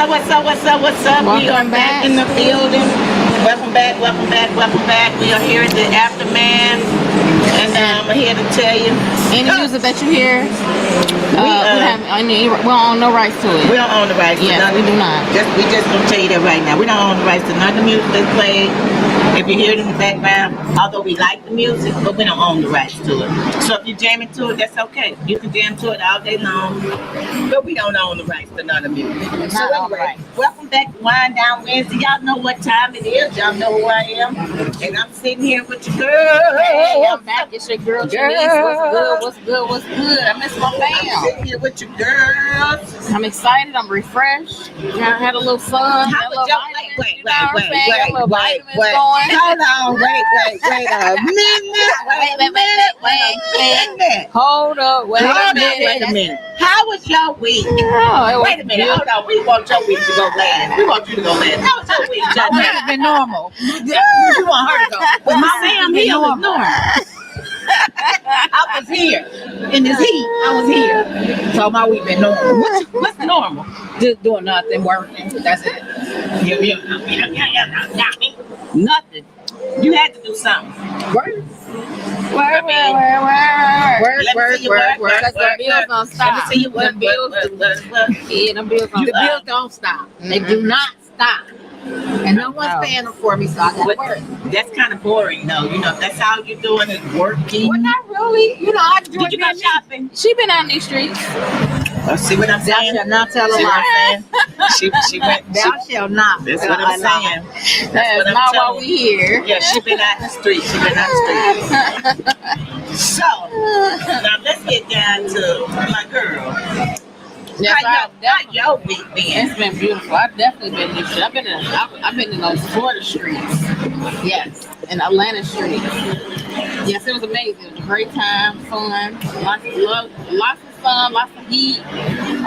What's up? We are Welcome back back. in the building. Welcome back. We are here at the Aftermath, and I'm here to tell you. Any music that you hear, we don't own no rights to We it. don't own the rights. Yes, to none. we do not. We just gonna tell you that right now. We don't own the rights to none of the music that's played. If you hear it in the background, although we like the music, but we don't own the rights to it. So if you're jamming to it, that's okay. You can jam to it all day long, but we don't own the rights to none of the music. So Not all anyway, right. welcome back to Wind Down Wednesday. Y'all know what time it is. Y'all know who I am, and I'm sitting here with your girl. Hey, I'm back. It's your girl, Shanice. What's good? I miss my I'm fam. sitting here with your girls. I'm excited. I'm refreshed. I had a little sun. How Had a little was your vitamins, wait, you know what I'm saying? Got a little vitamins wait. going. Hold on, wait a minute. Wait. Hold up. Wait a minute. How was your week? Oh, it was Wait a minute, beautiful. hold on. We want your week to go last. We want you to go last. How was your week, My week Johnny? has been normal. You want her to go. But my Sam been here was normal. normal. I was here in this heat. I was here. So my week been normal. What's normal? Just doing nothing, working. That's it. Nothing. You had to do something. Work. Word. Let me see you work. Because the bills don't stop. Let me see you work. The bills, yeah, the bills don't The stop. bills don't stop. They do not stop. And no one's paying them for me, so I got to work. That's kind of boring, though. You know, if that's all you're doing is working. Well, not really. You know, I enjoy Did you go being shopping? She been out in these streets. See what I'm Thou saying? shalt not tell a See what lie. I'm saying? She went. Thou shalt not. That's tell what a I'm lie. saying. That's what I'm not why telling we you. here. Yeah, she been out in the street. So now let's get down to my girl. Yes, How your week been? it's been beautiful. I've definitely been in these streets. I've been in those Florida streets. Yes, in Atlanta streets. Yes, it was amazing. It was a great time, fun, lots of love, lots of fun, lots of heat,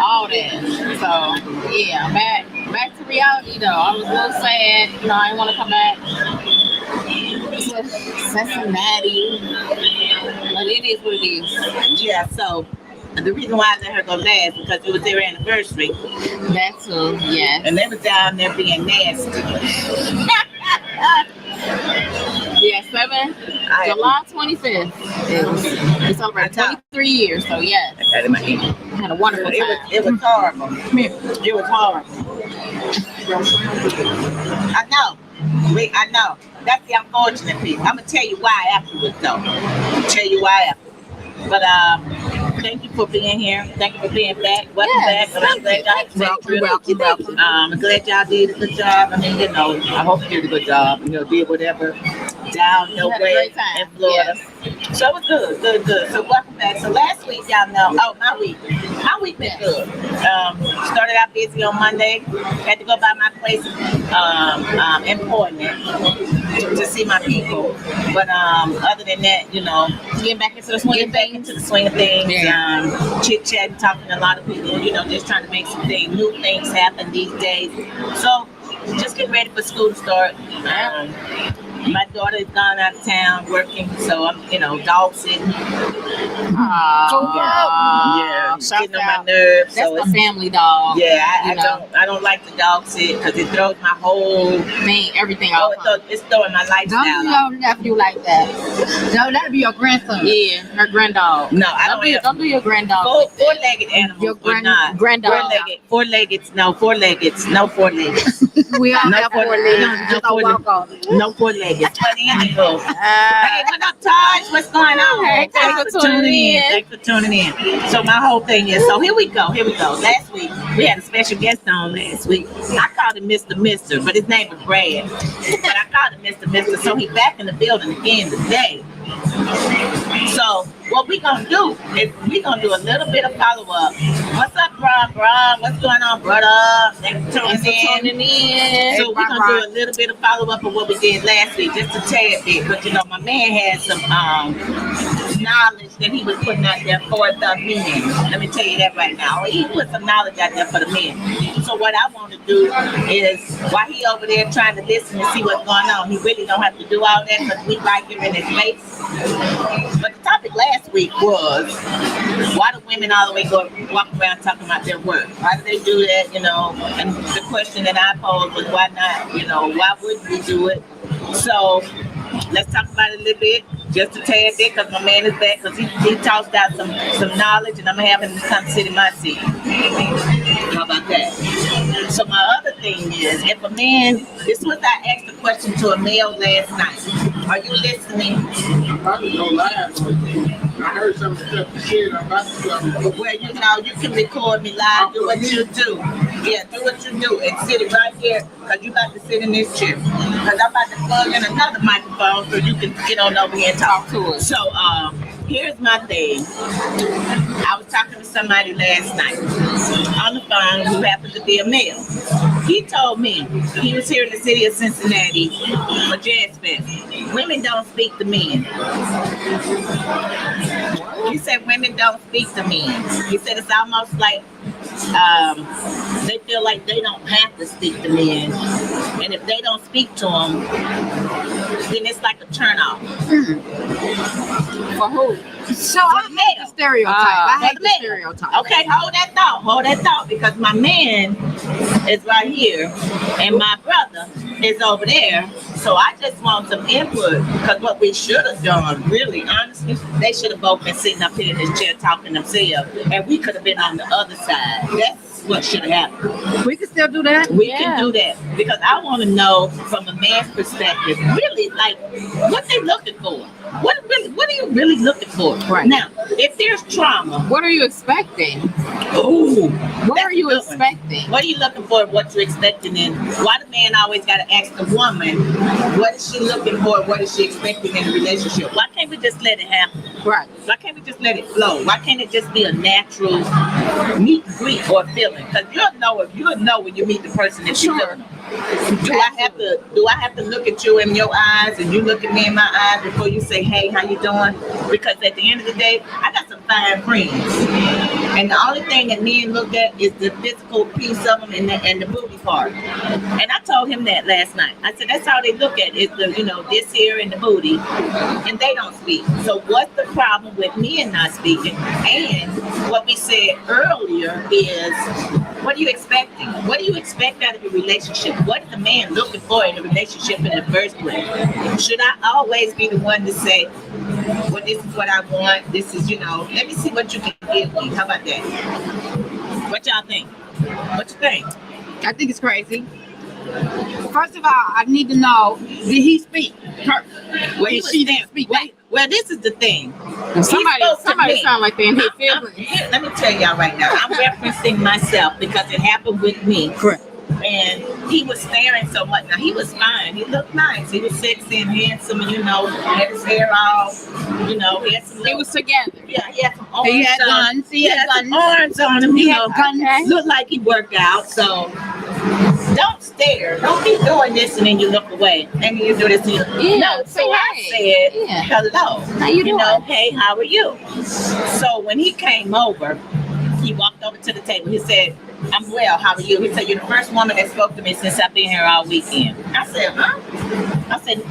all that. So yeah, back to reality though. I was a little sad, you know, I didn't want to come back to Cincinnati, but it is what it is. Yeah, so the reason why I let her go last because it was their anniversary, That too, yes. and they was down there being nasty. Yeah, July 25th. We celebrated 23 years, so yes, Had in my ear. had a wonderful time. It was horrible. It was horrible. I know. That's the unfortunate piece. I'm gonna tell you why afterwards, though. But thank you for being here. Thank you for being back. Welcome Yes, back. And I'm glad Welcome. I'm glad y'all did a good job. I mean, you know, I hope you did a good job. You know, did whatever down your We had a way great time. in Florida. So it was good. So welcome back. So last week, y'all know. Oh, my week been good. Started out busy on Monday. Had to go by my place of employment to see my people. But other than that, you know, Getting back into the swing get of back things. into the swing of things. Yeah. Chit chatting, talking to a lot of people. You know, just trying to make some new things happen these days. So just getting ready for school to start. My daughter is gone out of town working, so I'm, dog sitting. Yeah, It's getting on my nerves. That's So my it's, family dog. yeah, I you know. don't like the dog sit because it throws my whole. Everything off. It's throwing my Don't lifestyle do off. your nephew like that. No, that'll be your grandson. Yeah, her granddog. No, I don't have Don't do your granddog. like that. four-legged animals. Your or not. granddog. Four-legged. No, four-legged. We all No, have four legs. Just don't walk on it. No four-legged. But anywho. Hey, what up, Taj? What's going on? Hey, thanks for tuning in. Thanks for tuning in. So my whole thing is, so here we go. Last week, we had a special guest on last week. I called him Mr. Mister, but his name was Brad. But I called him Mr. Mister, so he's back in the building again today. So what we gonna do is we gonna do a little bit of follow-up. What's up, Bron? What's going on, brother? Thanks for tuning in. So we're gonna do a little bit of follow-up of what we did last week, just a tad bit. But my man had some knowledge that he was putting out there for the men. Let me tell you that right now. He put some knowledge out there for the men. So what I want to do is, while he over there trying to listen and see what's going on, he really don't have to do all that because we right here in his face. But the topic last week was why do women all the way walk around talking about their work? Why do they do that? You know, and the question that I posed was why not? You know, why wouldn't we do it? So let's talk about it a little bit, just a tad bit, because my man is back, because he tossed out some knowledge, and I'm gonna have him to come sit in my seat. How about that? So my other thing is, if a man, this was I asked the question to a male last night. Are you listening? Probably no live. I heard some of the stuff you said. I'm about to Well, you know, you can record me live, do what you do. Yeah, do what you do, and sit it right here, because you about to sit in this chair. Because I'm about to plug in another microphone so you can get on over here and talk to us. So, here's my thing. I was talking to somebody last night on the phone who happened to be a male. He told me he was here in the city of Cincinnati for Jazz Fest. Women don't speak to men. He said women don't speak to men. He said it's almost like they feel like they don't have to speak to men, and if they don't speak to them, then it's like a turn off. For who? So I hate the stereotype. I hate the stereotype. Okay, hold that thought, because my man is right here, and my brother is over there. So I just want some input, because what we should have done, really, honestly, they should have both been sitting up here in this chair talking themselves, and we could have been on the other side. That's what should have happened. We can still do that. We can do that, because I want to know from a man's perspective, really, like, what they looking for. What are you really looking for? Right. Now, if there's trauma, What are you expecting? ooh, What that's are you a good one. expecting? What are you looking for? What you expecting? And why the man always got to ask the woman, what is she looking for? What is she expecting in a relationship? Why can't we just let it happen? Right. Why can't we just let it flow? Why can't it just be a natural meet and greet or feeling? Because you'll know when you meet the person that you're feeling. Do I have to look at you in your eyes and you look at me in my eyes before you say, hey, how you doing? Because at the end of the day, I got some fine friends. And the only thing that men look at is the physical piece of them and the booty part. And I told him that last night. I said, that's all they look at is the, this here and the booty. And they don't speak. So what's the problem with men not speaking? And what we said earlier is, what are you expecting? What do you expect out of a relationship? What is the man looking for in a relationship in the first place? Should I always be the one to say, well, this is what I want. This is, let me see what you can give me. How about that? What y'all think? What you think? I think it's crazy. First of all, I need to know, did he speak? Well, he She didn't speak. Well, this is the thing. Somebody sound like they in his feelings. Let me tell y'all right now. I'm referencing myself because it happened with me. Correct. And he was staring so much. Now, he was fine. He looked nice. He was sexy and handsome, had his hair off, he had some. He was together. Yeah, he had some arms. He had on. guns. He had some guns. arms on him. He had guns. Okay. Looked like he worked out. So don't stare. Don't keep doing this and then you look away. And then you do this and you Yeah, no. say So I hey. said, Yeah. hello. How you doing? Hey, how are you? So when he came over, he walked over to the table. He said, I'm well, how are you? He said, you're the first woman that spoke to me since I've been here all weekend. I said, huh? I said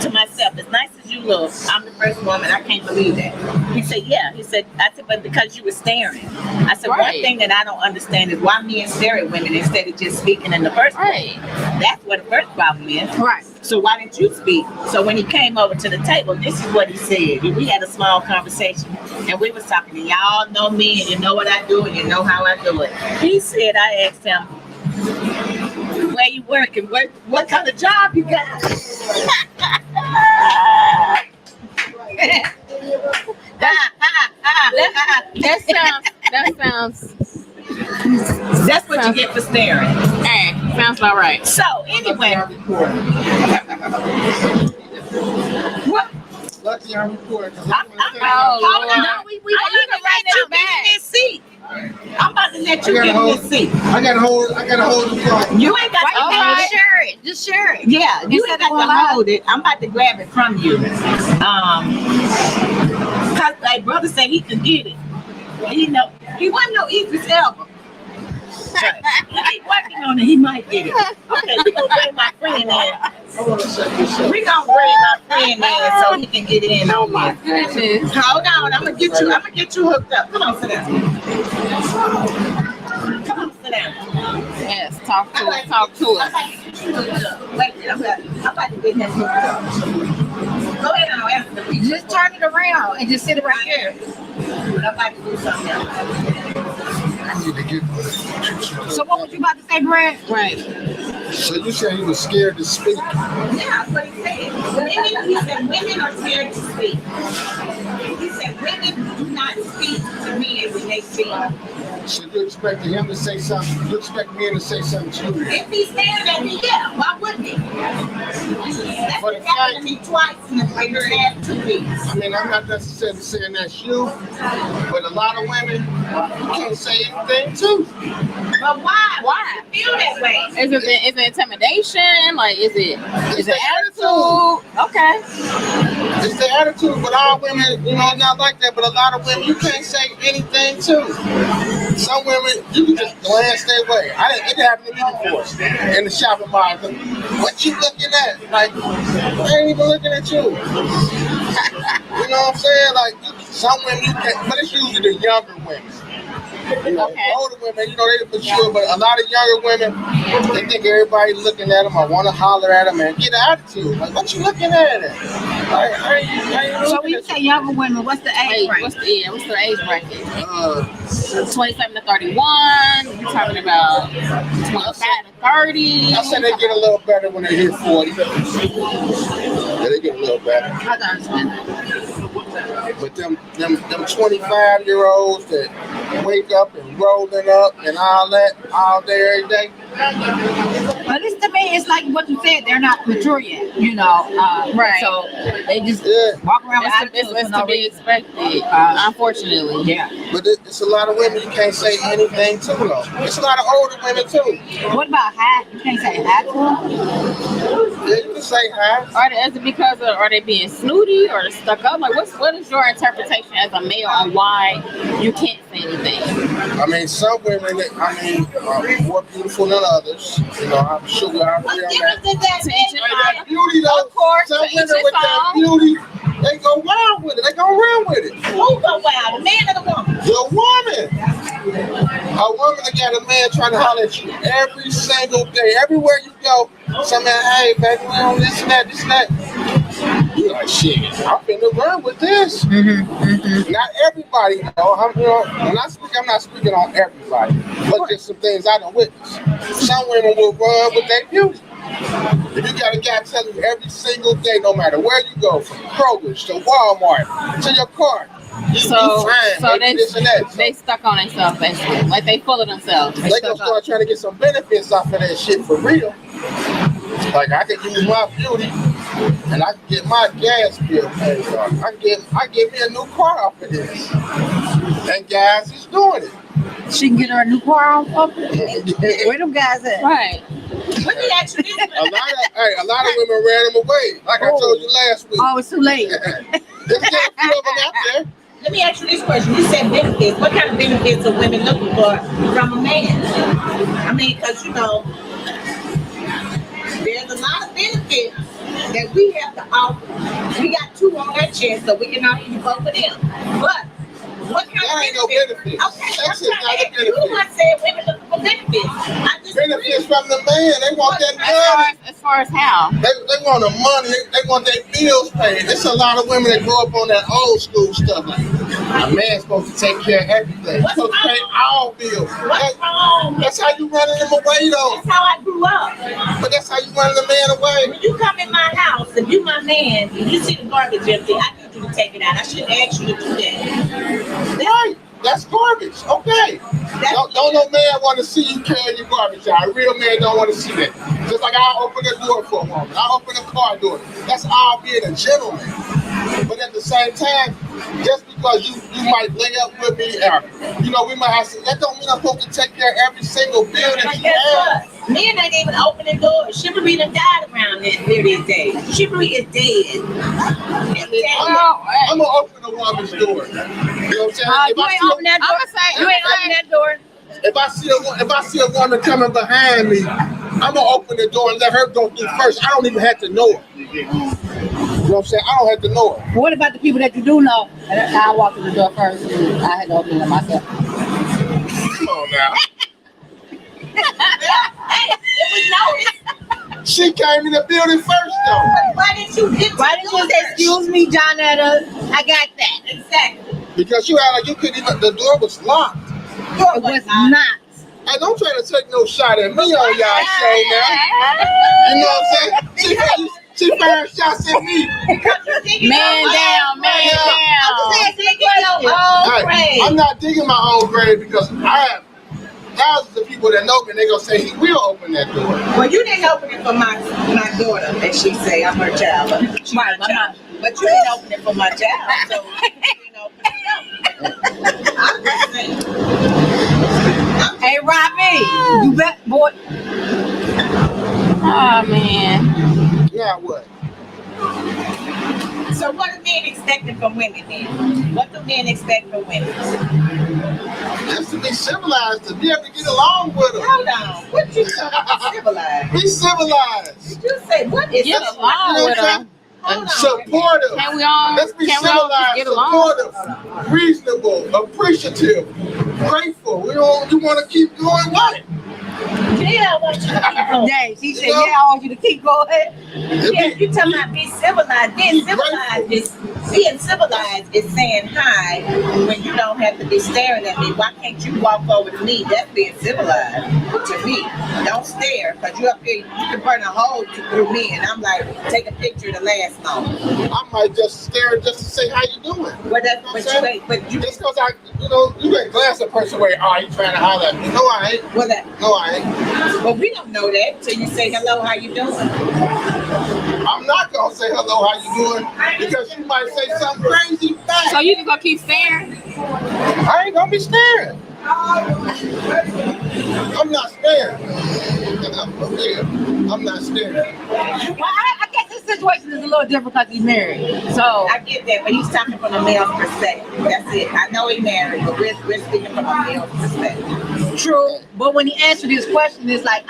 to myself, as nice as you look, I'm the first woman. I can't believe that. He said, yeah. I said, but because you were staring. I said, Right. one thing that I don't understand is why men stare at women instead of just speaking in the first place. Right. That's what the first problem is. Right. So why didn't you speak? So when he came over to the table, this is what he said. We had a small conversation, and we was talking. And y'all know me, and you know what I do, and you know how I do it. He said, I asked him, where you working? What kind of job you got? That sounds. That's what you get for staring. Hey, sounds about right. So anyway, what? Lucky I'm recording. I'm Oh, hold on. Lord. No, we I'm I'm gonna about write to let you that get in this seat. I'm about to let you I get gotta in this seat. I gotta hold the phone. You ain't got Why to you hold can't it. share it? Just share it. Yeah, you Instead ain't got of to going hold it. I'm about to grab it from you. Cause like brother said he could get it. He wasn't no Idris Elba. He keep working on it. He might get it. Okay, we gonna bring my friend in I want to set this up. We gonna bring my friend in so he can get in Oh on my this. goodness. Hold on, I'm gonna get you hooked up. Come on, sit down. Come on, sit down. Yes, talk to us. Talk to us. Wait, I'm about to get him hooked up. Go ahead and answer the people. Just turn it around and just sit it right there. I'm about to do something else. I need to get. So what was you about to say, Brad? Right. So you said he was scared to speak? Yeah, that's what he said. He said women are scared to speak. He said women do not speak to men when they speak. So you expected him to say something? You expect me to say something to you? If he's staring at me, yeah, why wouldn't he? That's But what happened to me twice in the last 2 weeks. I mean, I'm not necessarily saying that's you, but a lot of women can't say anything too. But why? Why? Do you feel that way? Is it intimidation? Like, is it It's attitude? Okay. It's the attitude, but all women, not like that. But a lot of women, you can't say anything too. Some women, you can just glance their way. It happened to me before in the shopping mall. What you looking at? Like, I ain't even looking at you. You know what I'm saying? Like, some women you can, but it's usually the younger women. Okay. Older women, they for sure, but a lot of younger women, they think everybody looking at them. I want to holler at them and get an attitude. Like, what you looking at? So when you say younger women, what's the age Wait, range? what's the age bracket? 27 to 31. You're talking about 25 to 30. I said they get a little better when they hit 40. Yeah, they get a little better. I can understand that. But them 25-year-olds that wake up and rolling up and all that all day, every day. But this to me, it's like what you said. They're not mature yet, Right. So they just Yeah. walk around with It's attitudes for no to be reason. expected, unfortunately. Yeah. But it's a lot of women you can't say anything to though. It's a lot of older women too. What about hi? You can't say hi to them. Yeah, you can say hi. Is it because are they being snooty or stuck up? Like, what is your interpretation as a male on why you can't say anything? I mean, some women, are more beautiful than others. I'm sure we all What agree on difference that. does that To each make? his That beauty though, Of course, some to each women his with that own. beauty, they go wild with it. They go run with it. Who go wild, the man or the woman? The woman. A woman that got a man trying to holler at you every single day. Everywhere you go, some man, hey, baby, we on this and that, this and that. You like, shit, I'm finna run with this. Not everybody, though. I'm not speaking on everybody, but just some things I done witnessed. Some women will run with their beauty. If you got a guy telling you every single day, no matter where you go, from Kroger's to Walmart to your car, So baby, this and that. they stuck on themselves basically, like they full of themselves. They gonna start trying to get some benefits off of that shit for real. Like I can use my beauty and I can get my gas bill paid off. I get me a new car off of this. And guys is doing it. She can get her a new car on public. Where them guys at? Right. Let me ask you this. A lot of women ran them away, like I told you last week. Oh, it's too late. There's still a few of them out there. Let me ask you this question. You said benefits. What kind of benefits are women looking for from a man? I mean, because, there's a lot of benefits that we have to offer. We got 2 on our chest, so we can offer you both of them. But what kind That ain't no of benefits? benefits. Okay, That's I'm just trying not to a ask you. benefit. I said women looking for benefits. I just Benefits from the man. They want that money. As far as how? They want the money. They want their bills paid. There's a lot of women that grow up on that old school stuff. Like, a man's supposed to take care of everything. He's supposed to pay all bills. What's wrong? That's how you running them away, though. That's how I grew up. But that's how you running the man away. When you come in my house, if you my man, and you see the garbage empty, I need you to take it out. I shouldn't ask you to do that. Right. That's garbage. Okay. Don't no man want to see you carry your garbage out. A real man don't want to see that. Just like I open the door for a woman. I open the car door. That's all being a gentleman. But at the same time, just because you might lay up with me, we might have to, that don't mean I'm supposed to take care of every single bill that But you guess have. what? Men ain't even opening doors. Chivalry done died around this near these days. Chivalry is dead. It's dead. I'm gonna open a woman's door. You know what I'm saying? If You I ain't see open that door. I'ma say- You ain't open that door. if I see a woman coming behind me, I'm gonna open the door and let her go through first. I don't even have to know her. You know what I'm saying? I don't have to know her. What about the people that you do know? And I walked through the door first and I had to open it myself. Come on now. Hey, it was noticed. She came in the building first though. Why didn't you Why didn't you say, excuse me, Johnetta? I got that. Exactly. Because you act like you couldn't even, the door was locked. It was not. Hey, don't try to take no shot at me on y'all show now. You know what I'm saying? She fired shots at me. Man down, man down. Hey, I'm not digging my own grave because I have thousands of people that know me and they gonna say he will open that door. Well, you didn't open it for my daughter, as she say. I'm her child. But she my child. But you didn't open it for my child. So you didn't open it up. I'm just saying. Hey, Robbie, you bet, boy. Oh man. Yeah, what? So what do men expecting from women then? What do men expect from women? Just to be civilized, to be able to get along with them. Hold on. What you say about civilized? Be civilized. You say what is Get civilized? along with them. Hold on. Supportive. Can we all Let's be just civilized, get along? supportive, reasonable, appreciative, grateful. You want to keep going what? Yeah, I want you to keep going. Yeah, she said, You know? yeah, I want you to keep going. Yeah, you talking about be civilized. Being civilized is saying hi when you don't have to be staring at me. Why can't you walk over to me? That's being civilized to me. Don't stare, because you up here, you can burn a hole through me, and I'm like, take a picture to last long. I might just stare just to say how you doing. But you Just because you can glance a person away. Oh, you trying to holler at me? No, I ain't. well, that, No, I ain't. well, we don't know that till you say hello, how you doing? I'm not gonna say hello, how you doing? Because you might say something crazy back. So you just gonna keep staring? I ain't gonna be staring. I'm not staring. I'm not staring. Well, I guess this situation is a little different because he's married. So, I get that, but he's talking from a male's perspective. That's it. I know he's married, but we're speaking from a male's perspective. true. But when he answered this question, it's like,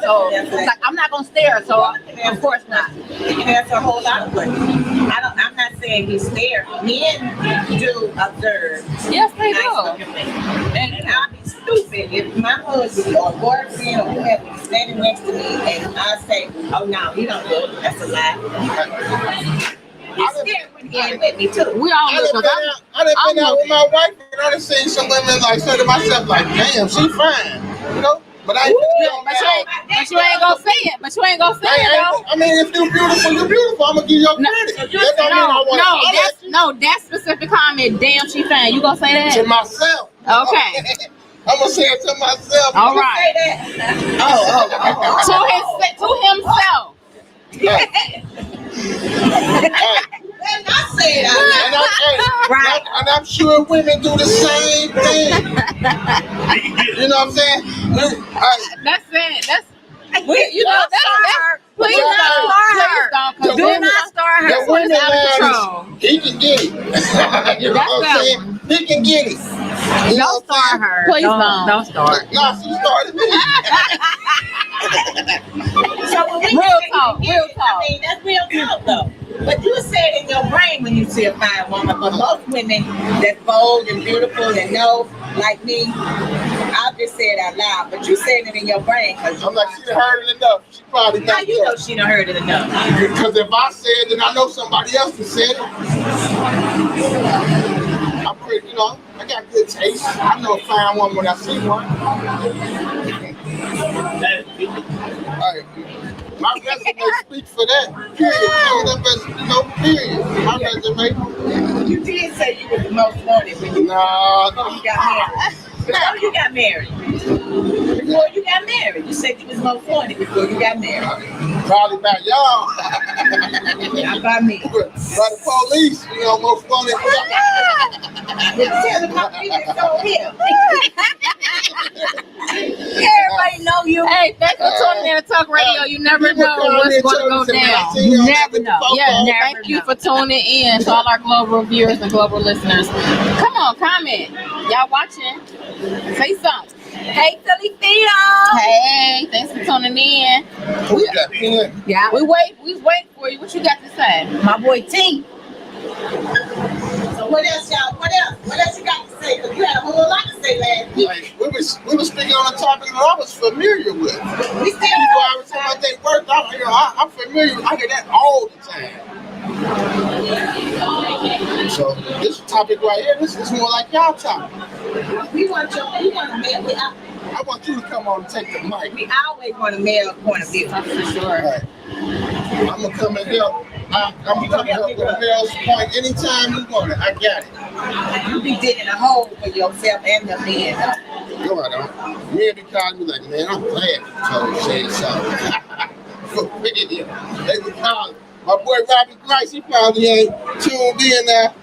So, it's like, I'm not going to stare. So, of course not. You can answer a whole lot of questions. I'm not saying he's scared. Men do observe. Yes, they nice do. looking women. And I'll be stupid if my husband or boyfriend or whoever is standing next to me and I say, oh no, he don't look. That's a lie. He's scared when he ain't with me too. We all I look. done been out with my wife and I done seen some women like say to myself like, damn, she fine. You know? But I ain't But you ain't gonna say it. But you ain't gonna say it though. I mean, if you're beautiful, you're beautiful. I'm gonna give you credit. That don't mean I want to That specific comment. Damn, she fine. You gonna say to that? myself. Okay. I'm gonna say it to myself. All Say right. that. To himself. And I say it out loud. And I'm sure women do the same thing. You know what I'm saying? That's it. That's Please please don't. Please don't. Do not start her. The women out of man, control. he can get it. You know what I'm saying? He can get it. You know Don't what I'm start saying? her. Please don't. Don't start. No, she started me. So when we Real say talk, you real get it, talk. I mean, that's real talk though. But you say it in your brain when you see a fine woman. But most women that's bold and beautiful and know, like me, I'll just say it out loud. But you saying it in your brain because I'm like, she done heard it enough. She probably how not you know she done heard it enough. Because if I said it, then I know somebody else has said it. I'm pretty, I got good taste. I know a fine woman when I see one. Alright. My resume speaks for that. Period. Period. My resume. You did say you were the most wanted when you Nah. got married. Before you got married. Before you got married. You said you was more funny before you got married. Probably by y'all. Not by me. By the police, you know, more funny. Tell them how people told him. Everybody know you. Hey, thanks for tuning in to Talk Radio. You never know what's going to go down. You never know. Yeah, Never thank you know. for tuning in to all our global viewers and global listeners. Come on, comment. Y'all watching? Say something. Hey, Philly Theo. Hey, thanks for tuning in. Who you got? Yeah, We waiting for you. What you got to say? my boy T. So what else, y'all? What else you got to say? Because you had a whole lot to say last week. Like, we was speaking on a topic that I was familiar with. We still Before I was talking about they work, I'm familiar. I hear that all the time. So this topic right here, this is more like y'all topic. we want to mail it out. I want you to come on and take the mic. We always want a male point of view. For sure. All right. I'm gonna come and help. I'm gonna come and help with a male's point anytime you want it. I got it. You be digging a hole for yourself and the men. Go on, though. Me and the called me like, man, I'm glad you told me say something. They would call my boy Robbie Grice. He probably ain't tuned in now.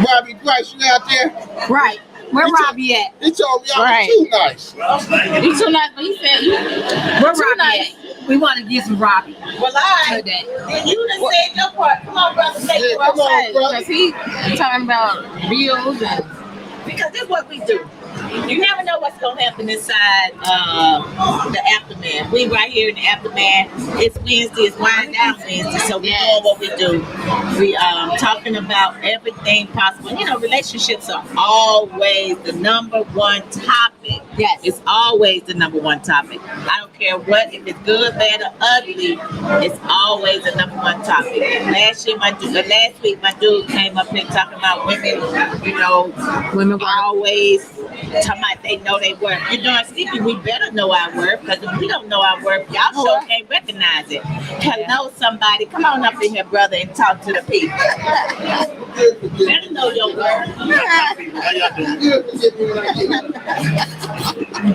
Robbie Grice, you out there? Right. Where Robbie at? He told me I Right. was too nice. You too nice, but he said you. Where Too Robbie nice. at? We want to get some Robbie. Well, I Today. and you done said your part. Come on, brother, say Yeah, your come part. on, brother. Because he talking about bills and Because this is what we do. You never know what's gonna happen inside the aftermath. We right here in the aftermath. It's Wednesday, it's wind down Wednesday, so we doing what we do. We talking about everything possible. You know, relationships are always the number one topic. Yes. It's always the number one topic. I don't care what, if it's good, bad, or ugly, it's always the number one topic. Last week my dude came up here talking about women, you know, Women are always talking about they know they worth. You know, Stevie, we better know our worth, because if we don't know our worth, y'all sure can't recognize it. Hello, somebody. Come on up in here, brother, and talk to the people. Better know your worth. How y'all doing? You'll forget me when I get it.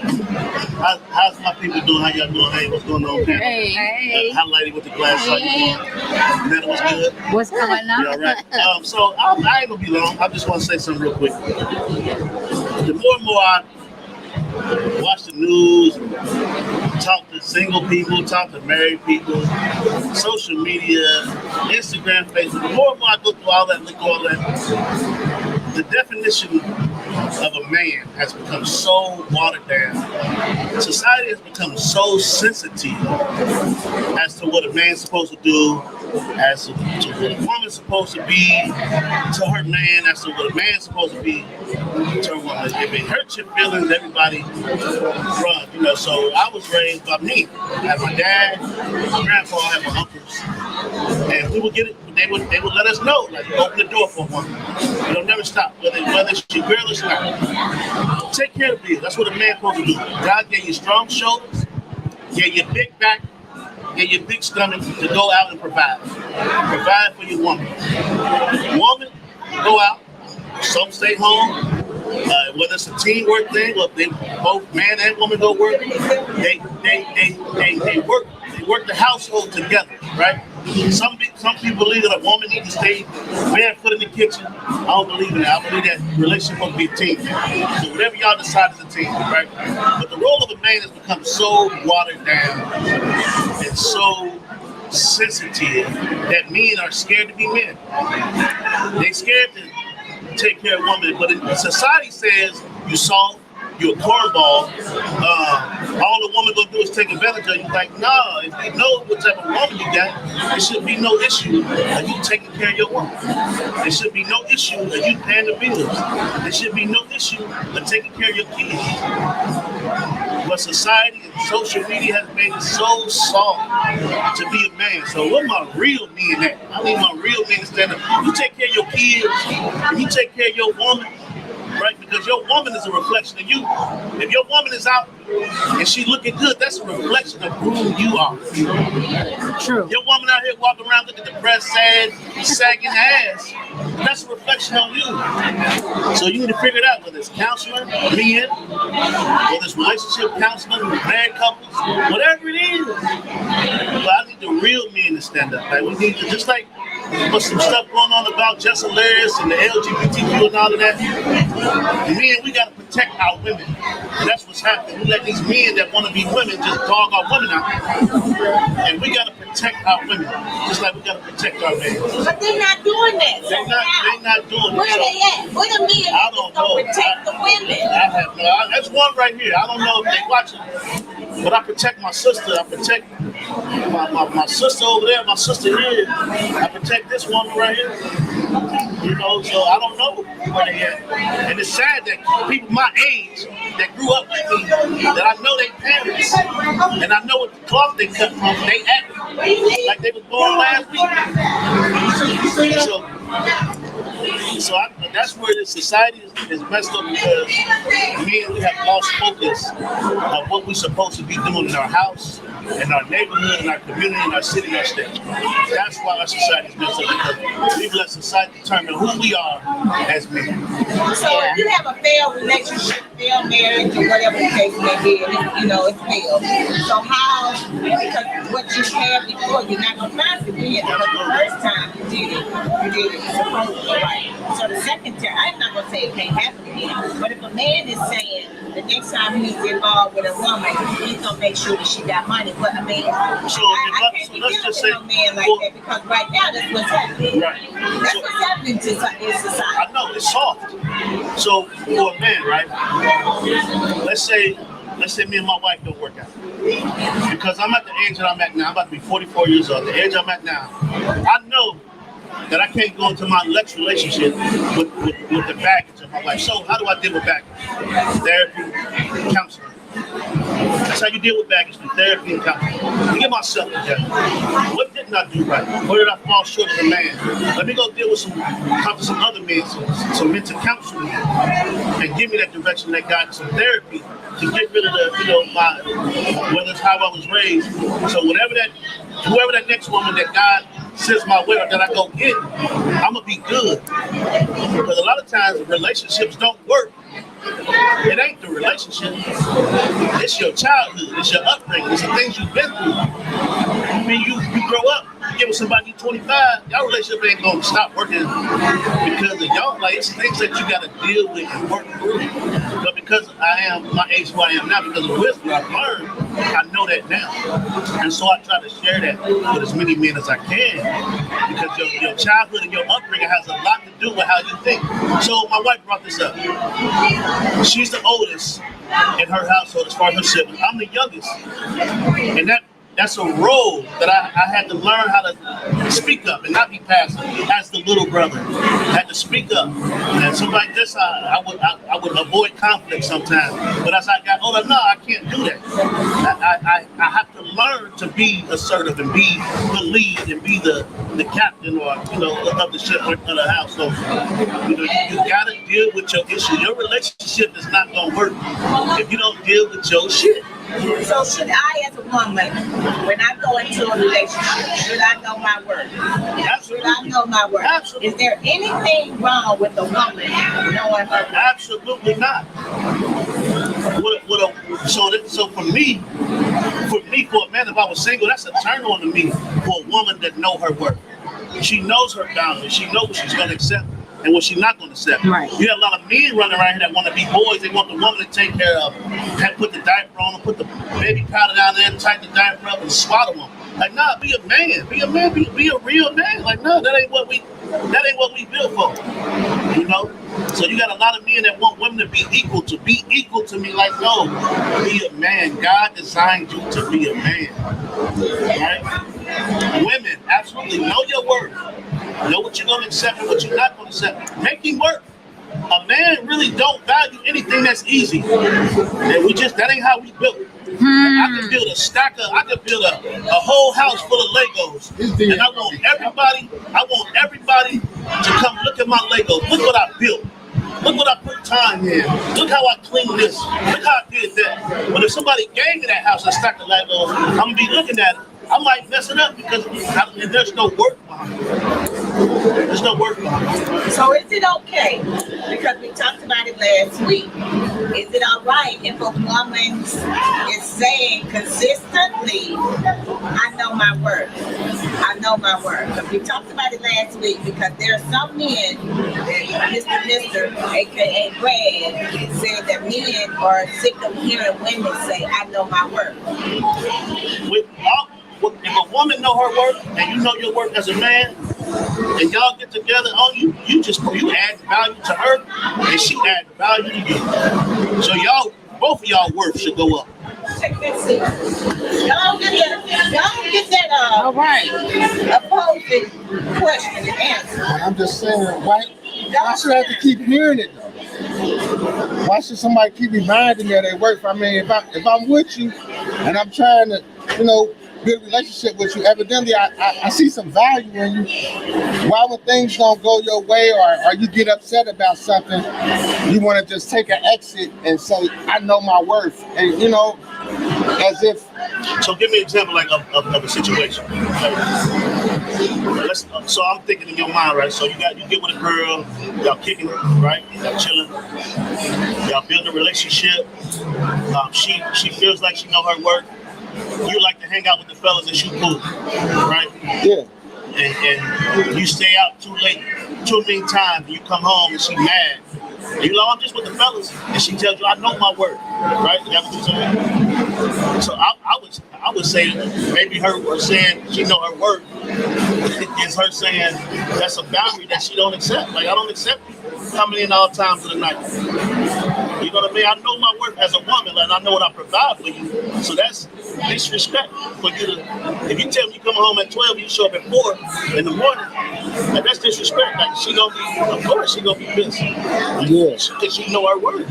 How's my people doing? How y'all doing? Hey, what's going on, man? hey. How lady with the glass? How you doing? Netta, what's good? What's going on? You all right? So I ain't gonna be long. I just want to say something real quick. The more and more I watch the news, talk to single people, talk to married people, social media, Instagram, Facebook, the more and more I go through all that, the definition of a man has become so watered down. Society has become so sensitive as to what a man's supposed to do, as to what a woman's supposed to be to her man, as to what a man's supposed to be to her woman. If it hurts your feelings, everybody run. You know, so I was raised by me. I had my dad, my grandpa, I had my uncles, and we would get it. They would let us know, like, open the door for a woman. You don't never stop, whether she girl or not. Take care of you. That's what a man's supposed to do. God gave you strong shoulders, gave you a big back, gave you a big stomach to go out and provide. Provide for your woman. Woman, go out. Some stay home. Whether it's a teamwork thing, or they both man and woman go work, they work. They work the household together, right? Some people believe that a woman needs to stay barefoot in the kitchen. I don't believe in that. I believe that relationship must be a team. So whatever y'all decide is a team, right? But the role of a man has become so watered down and so sensitive that men are scared to be men. They scared to take care of women, but society says you soft, you're a cornball. All the woman gonna do is take advantage of you. Like, nah, if you know what type of woman you got, there should be no issue of you taking care of your woman. There should be no issue of you paying the bills. There should be no issue of taking care of your kids. But society and social media has made it so soft to be a man. So what my real men at? I need my real men to stand up. You take care of your kids, and you take care of your woman, right? because your woman is a reflection of you. If your woman is out and she looking good, that's a reflection of who you are. True. Your woman out here walking around looking depressed, sad, sagging ass, that's a reflection on you. So you need to figure it out, whether it's counseling, men, whether it's relationship counseling, married couples, whatever it is. But I need the real men to stand up. Like we need to, just like there's some stuff going on about Jesse Hilarious and the LGBTQ and all of that. Men, we got to protect our women. And that's what's happening. We let these men that want to be women just dog our women out. And we got to protect our women, just like we got to protect our men. But they're not doing that. So They're not doing where it. they at? Where the men I don't know. protect the women? I have no. That's one right here. I don't know if they watching, but I protect my sister. I protect my sister over there. My sister here. I protect this woman right here. You know, so I don't know where they at. And it's sad that people my age that grew up with me, that I know their parents, and I know what the cloth they cut from, they act like they was born last week. So that's where the society is messed up, because we have lost focus of what we're supposed to be doing in our house, in our neighborhood, in our community, in our city, in our state. That's why our society is messed up, because we've let society determine who we are as men. So if you have a failed relationship, failed marriage, or whatever the case may be, you know, it's failed. So how, because what you had before, you're not going to find it again. Because the first time you did it supposedly right. So the second time, I'm not going to say it can't happen again, but if a man is saying the next time he's involved with a woman, he's going to make sure that she got money. But I mean, So I can't be let's dealing just with say, no man like that, because right now that's what's happening. right. That's So, what's happening to society. I know it's soft. So for a man, right? Let's say me and my wife don't work out, because I'm at the age that I'm at now. I'm about to be 44 years old. The age I'm at now, I know that I can't go into my next relationship with the baggage of my life. So how do I deal with baggage? Therapy, counseling. That's how you deal with baggage, through therapy and counseling. Get myself together. What didn't I do right? Where did I fall short as a man? Let me go deal with some other men, some mental counseling, and give me that direction, that guidance, some therapy to get rid of whether it's how I was raised. So whoever that next woman that God sends my way or that I go get, I'm gonna be good. Because a lot of times relationships don't work. It ain't the relationship. It's your childhood. It's your upbringing. It's the things you've been through. I mean, you grow up, you get with somebody 25, y'all relationship ain't gonna stop working because of y'all. Like, it's things that you gotta deal with and work through. But because I am my age who I am now, because of the wisdom I've learned, I know that now. And so I try to share that with as many men as I can, because your childhood and your upbringing has a lot to do with how you think. So my wife brought this up. She's the oldest in her household as far as her siblings. I'm the youngest. And that's a role that I had to learn how to speak up and not be passive. As the little brother, I had to speak up. And something like this, I would avoid conflict sometimes. But as I got older, no, I can't do that. I have to learn to be assertive and be the lead and be the captain, or of the ship of the house. So you gotta deal with your issue. Your relationship is not gonna work if you don't deal with your shit. So should I, as a woman, when I go into a relationship, should I know my worth? Should I know my worth? Absolutely. Is there anything wrong with a woman knowing her worth? Absolutely not. So for me, for a man, if I was single, that's a turn on to me for a woman that know her worth. She knows her boundaries. She knows what she's going to accept and what she's not going to accept. Right. You have a lot of men running around here that want to be boys. They want the woman to take care of, put the diaper on them, put the baby powder down there, and tighten the diaper up and swaddle them. Like, nah, be a man. Be a man. Be a real man. Like, no, that ain't what we built for. So you got a lot of men that want women to be equal to me. Like, no, be a man. God designed you to be a man. Right? Women, absolutely know your worth. Know what you're going to accept and what you're not going to accept. Make him work. A man really don't value anything that's easy. And that ain't how we built it. I can build I can build a whole house full of Legos. And I want everybody to come look at my Legos. Look what I built. Look what I put time in. Look how I cleaned this. Look how I did that. But if somebody gave me that house and stacked the light bulbs, I'm gonna be looking at it. I might mess it up because there's no work behind it. There's no work behind it. So is it okay? Because we talked about it last week. Is it all right if a woman is saying consistently, I know my worth. I know my worth. But we talked about it last week because there are some men, Mr. aka Brad, said that men are sick of hearing women say, I know my worth. If a woman know her worth and you know your worth as a man, and y'all get together, you add value to her, and she add value to you. So both of y'all worth should go up. Check this out. Y'all get that All right. opposing question and answer. I'm just saying, why should I have to keep hearing it though? Why should somebody keep reminding me of their worth? I mean, if I'm with you and I'm trying to, build a relationship with you, evidently I see some value in you. Why when things don't go your way or you get upset about something, you want to just take an exit and say, I know my worth. And as if. So give me an example of a situation. So I'm thinking in your mind, right? So you get with a girl, y'all kicking it, right? Y'all chilling, y'all building a relationship. She feels like she know her worth. You like to hang out with the fellas and shoot pool, right? Yeah. And you stay out too late, too many times, and you come home and she mad. And you know, I'm just with the fellas, and she tells you, I know my worth, right? Is that what you're saying? So I would say maybe her saying she know her worth is her saying that's a boundary that she don't accept. Like, I don't accept you coming in all times of the night. You know what I mean? I know my worth as a woman, and I know what I provide for you. So that's disrespect for you to. If you tell me you come home at 12, you show up at 4 in the morning, and that's disrespect. Like, she gonna be, of course, she gonna be pissed. Yeah. Because she know her worth.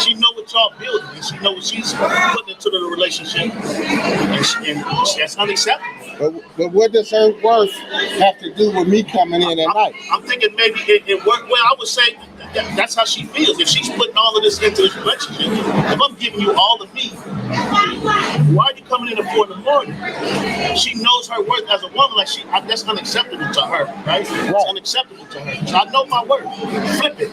She know what y'all building, and she know what she's putting into the relationship, and that's unacceptable. But what does her worth have to do with me coming in at night? I'm thinking maybe it worked well. I would say that's how she feels. If she's putting all of this into this relationship, if I'm giving you all of me, why are you coming in at 4 in the morning? She knows her worth as a woman. Like, that's unacceptable to her, right? It's unacceptable to her. So I know my worth. Flip it,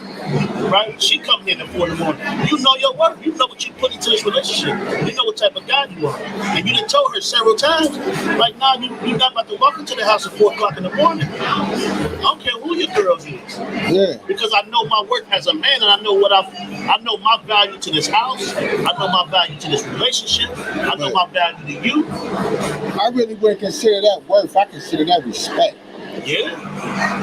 right? She coming in at 4 in the morning. You know your worth. You know what you put into this relationship. You know what type of guy you are. And you done told her several times, like, nah, you're not about to walk into the house at 4 o'clock in the morning. I don't care who your girls is. Yeah. Because I know my worth as a man, and I know my value to this house. I know my value to this relationship. I know my value to you. I really wouldn't consider that worth. I consider that respect. Yeah.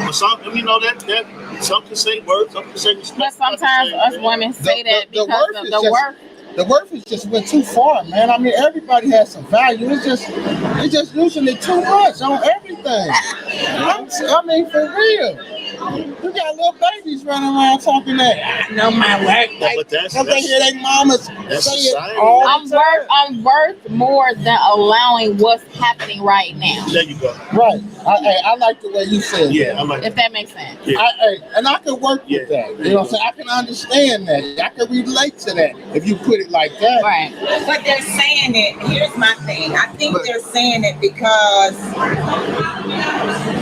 But some, that some can say worth, some can say respect. But sometimes us women say that because of the worth. The worth is just went too far, man. I mean, everybody has some value. It's just using it too much on everything. I mean, for real. You got little babies running around talking that, I know my worth. But that's they hear their mamas say society. it all the time. I'm worth more than allowing what's happening right now. There you go. Right. I like the way you said Yeah, that. I like If that makes sense. Yeah. And I can work with that. You know what I'm saying? I can understand that. I can relate to that if you put it like that. Right. But they're saying it. Here's my thing. I think they're saying it because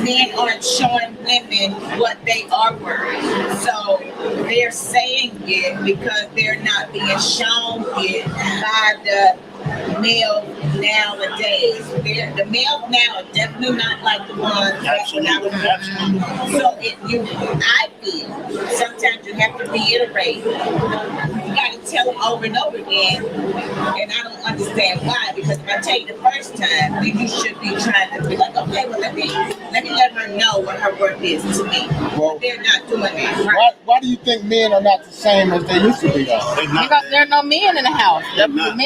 men aren't showing women what they are worth. So they're saying it because they're not being shown it by the male nowadays. The males now are definitely not like the ones back when I was young. So I feel sometimes you have to reiterate. You got to tell them over and over again, and I don't understand why. Because if I tell you the first time, then you should be trying to be like, okay, well let me let her know what her worth is to me. Well, they're not doing that. Right? Why do you think men are not the same as they used to be? Because there are no men in the house. There are women.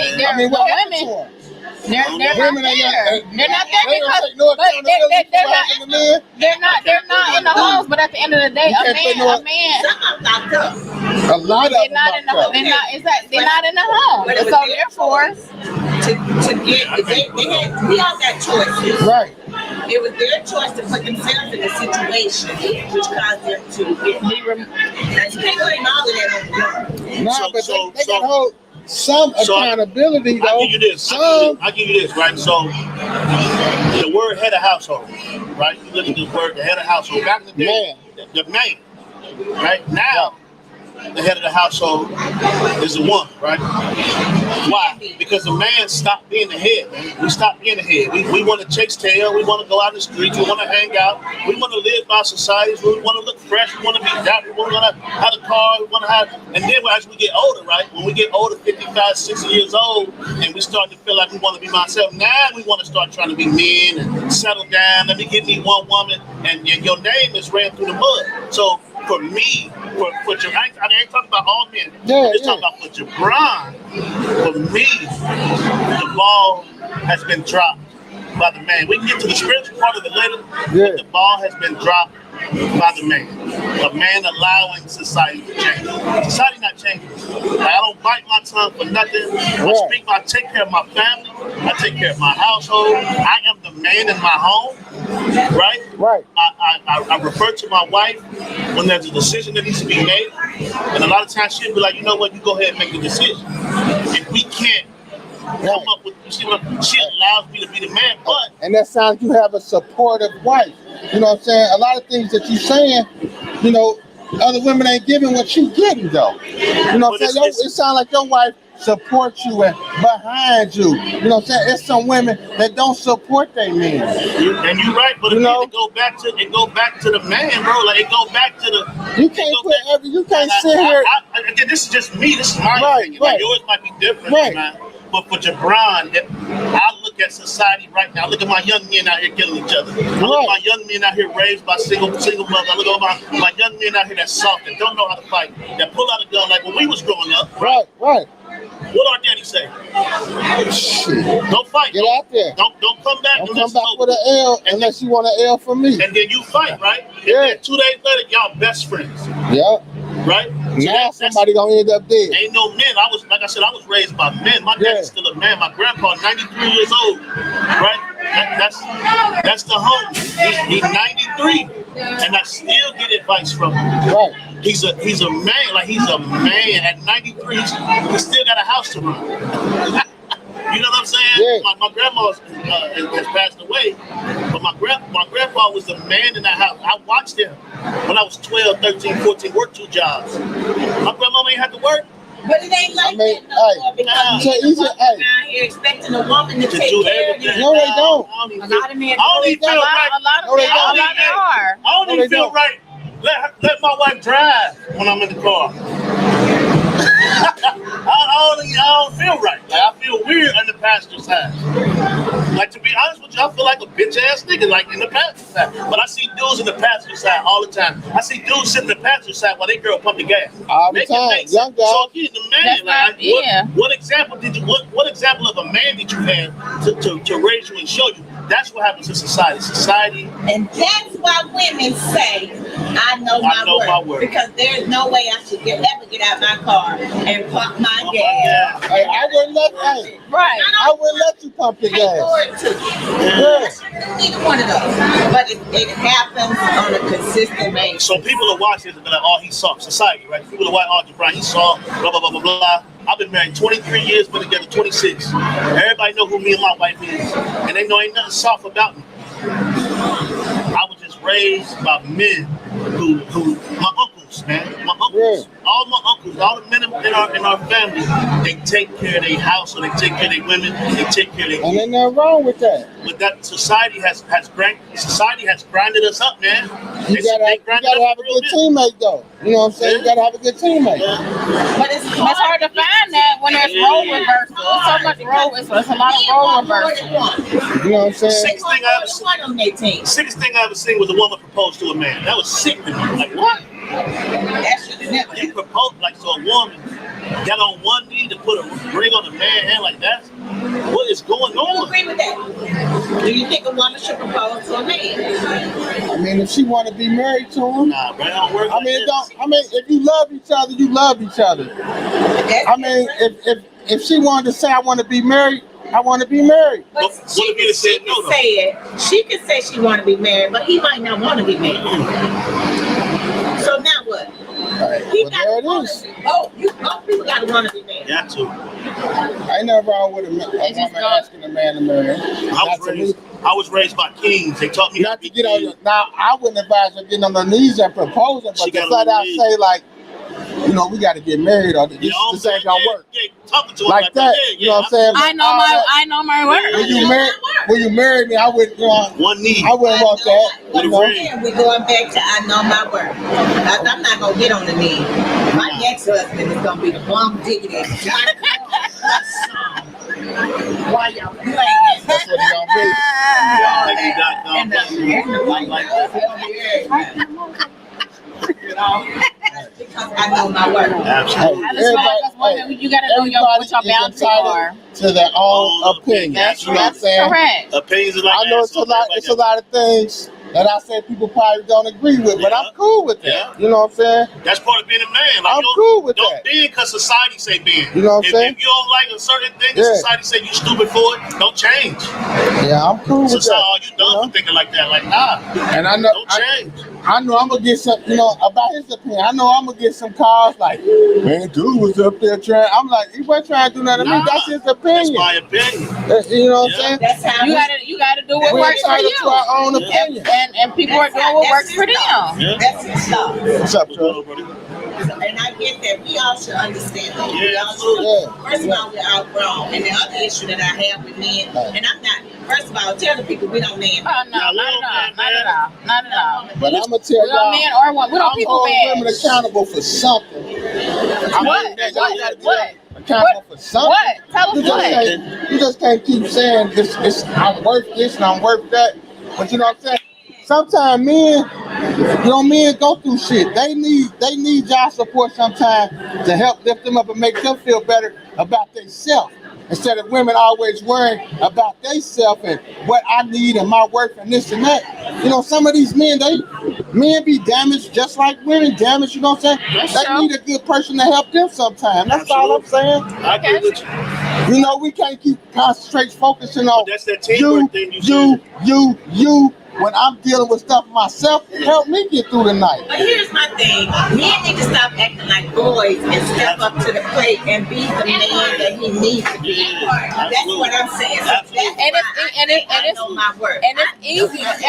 They're not there. They're not there because they're not in the homes. But at the end of the day, a man. A lot of they're not in the home. They're not in the home. So therefore, to get we all got choices. Right. It was their choice to put themselves in a situation which caused them to get me removed. Now you can't blame all of that on the woman. Nah, So- but so- they so- got hold some so accountability though. I'll give you this. Some. I'll give you this, right? So the word head of household, right? You look at the word, the head of household. Back in the day, the man, right? Now, the head of the household is the woman, right? Why? Because the man stopped being the head, man. We stopped being the head. We want to chase tail. We want to go out in the streets. We want to hang out. We want to live by societies. We want to look fresh. We want to be that. We want to have a car. We want to have, and then as we get older, right? When we get older, 55, 60 years old, and we start to feel like we want to be myself, now we want to start trying to be men and settle down. Let me get me one woman, and your name is ran through the mud. So for me, for I ain't talking about all men. Yeah, Just talking about for Jabron. For me, the ball has been dropped by the man. We can get to the spiritual part of it later, Yeah. but the ball has been dropped by the man. A man allowing society to change. Society not changing. Like, I don't bite my tongue for nothing. I take care of my family. I take care of my household. I am the man in my home, right? Right. I refer to my wife when there's a decision that needs to be made. And a lot of times she'll be like, you know what, you go ahead and make the decision. If we can't come up with, you see what she allows me to be the man, but And that sounds you have a supportive wife. You know what I'm saying? A lot of things that you're saying, you know, other women ain't giving what you getting though. You know what I'm saying? It sounds like your wife supports you and behind you. You know what I'm saying? It's some women that don't support their men. and you're right, but You know? it go back to the man, bro. Like it go back to the You can't put you can't sit here. Again, this is just me. This is my Right, opinion. right. Like yours might be different, Right. man. But for Jabron, I look at society right now. Look at my young men out here killing each other. I look at my young men out here raised by single mothers. I look at my young men out here that's soft, that don't know how to fight, that pull out a gun like when we was growing up. Right. What our daddy say? Shit. Don't fight. Get out there. Don't come back. Don't unless come back it's with over. an L unless you want an L from me. And then you fight, right? And Yeah. then 2 days later, y'all best friends, Yeah. right? So Now that's- somebody gonna end up dead. Ain't no men. I was raised by men. My dad's still a man. My grandpa, 93 years old, right? That's the home. He's 93, and I still get advice from him. Right. He's a man. Like he's a man at 93. He still got a house to run. You know what I'm saying? Yeah. My grandma has passed away, but my grandpa was the man in that house. I watched him when I was 12, 13, 14, work 2 jobs. My grandmama ain't had to work. But it ain't like I mean, that no more hey, because so men easy, are hey. down here expecting a woman to To take do care of everything. them. No, they don't. I don't even A feel- lot of men. I don't even feel right. A lot of No, they men. A don't. lot of men are. I don't No, even they feel don't. right. Let my wife drive when I'm in the car. I don't feel right. Like, I feel weird on the passenger side. Like, to be honest with you, I feel like a bitch ass nigga, like in the passenger side. But I see dudes in the passenger side all the time. I see dudes sitting in the passenger side while they girl pump the gas. All the Make it time. make sense. Young guy. So again, the man, That's like, not- yeah. what example did you? What example of a man did you have to raise you and show you? That's what happens in society. Society. And that's why women say, I know my worth. Because there's no way I should ever get out my car and pump my gas. Yeah. Hey, I wouldn't let Right. I wouldn't let you pump your Pay gas. for it too. Yeah. I shouldn't do either one of those. But it happens on a consistent basis. So people are watching this and be like, oh, he's soft. Society, right? People are watching, oh, Jabron, he's soft, blah, blah, blah, blah, blah. I've been married 23 years, been together 26. Everybody know who me and my wife is. And they know ain't nothing soft about me. I was just raised by men who my uncles, man. My uncles. All my uncles, all the men in our family, they take care of their house, or they take care of their women, they take care of their And ain't nothing wrong with that. But that society has grinded us up, man. You gotta have a good teammate though. You know what I'm saying? You gotta have a good teammate. But it's It's hard to find that when there's role reversal. It's so much role. It's a lot of role reversal. You know what I'm saying? Sickest thing I ever one on their team. Sickest thing I ever seen was a woman propose to a man. That was sick to me. Like what? That should have never You propose like so a woman got on one knee to put a ring on a man's hand like that? What is going You on? agree with that? Do you think a woman should propose to a man? I mean, if she want to be married to him, Nah, bro, it don't work. I mean, if you love each other, you love each other. That's I mean, different. if she wanted to say I want to be married, I want to be married. But What if he said no, though? she could say she want to be married, but he might not want to be married. So now what? He Well, got there to it is. both people got to want to be married. Got to. I ain't never wrong with a woman asking a man to marry. I was raised by kings. They taught me Not to get on your, now, I wouldn't advise her getting on her knees and proposing, but She to got flat on her out knees. say, like, you know, we got to get married or this ain't gonna work. Yeah, talking to her Like that, you know what I'm saying? I know my word. When you marry me, I would, you know, One knee. I wouldn't want that. With You a know? ring. Again, we're going back to I know my work. I'm not gonna get on the knee. My next husband is gonna be the bum diggity. Why y'all playing? That's what it's gonna be. Because I know my work. Absolutely. You gotta know what your Everybody boundaries is entitled are. to their own opinion. That's You know what I'm saying? Correct. Opinions are like I know it's a lot of things that I say people probably don't agree with, but I'm cool with that. Yeah. You know what I'm saying? That's part of being a man. Like, I'm you cool with don't that. bend because society say bend. You know what I'm saying? If you don't like a certain thing, Yeah. society say you stupid for it, don't change. Yeah, I'm cool with Society, that. you dumb for thinking like that. Like, nah, And I know, don't change. I know I'm gonna get some, you know, about his opinion. I know I'm gonna get some calls like, man, dude was up there trying. I'm like, he wasn't trying to do nothing to me. Nah, That's his That's opinion. my opinion. You know what Yeah. I'm saying? That's how You gotta do what We're works for entitled you. to our own Yeah. opinion. And people are doing what works for them. Yeah. That's his stuff. What's up, What's Joe? going on, buddy? And I get that. We all should understand that. We Yeah, all should. Yeah. First of all, we're outgrown. And the other issue that I have with men, and I'm not, first of all, tell the people we don't man. Oh no, not at all. But I'm gonna tell We don't y'all, men or women. We don't I'm people holding women bad. accountable for something. What? Accountable for something. What? Tell You us just, what. you just can't keep saying it's I'm worth this and I'm worth that. But you know what I'm saying? Sometimes men, you know, men go through shit. They need y'all support sometimes to help lift them up and make them feel better about themselves. Instead of women always worrying about themselves and what I need and my worth and this and that. You know, some of these men be damaged just like women damaged, you know what I'm saying? They need a good person to help them sometimes. That's all I'm saying. I agree with you. You know, we can't keep focusing on But that's that teamwork thing you you. When I'm dealing with stuff myself, help me get through the night. But here's my thing. Men need to stop acting like boys and step up to the plate and be the man that he needs to be. That's what I'm saying. So that's And why it's I know my worth. and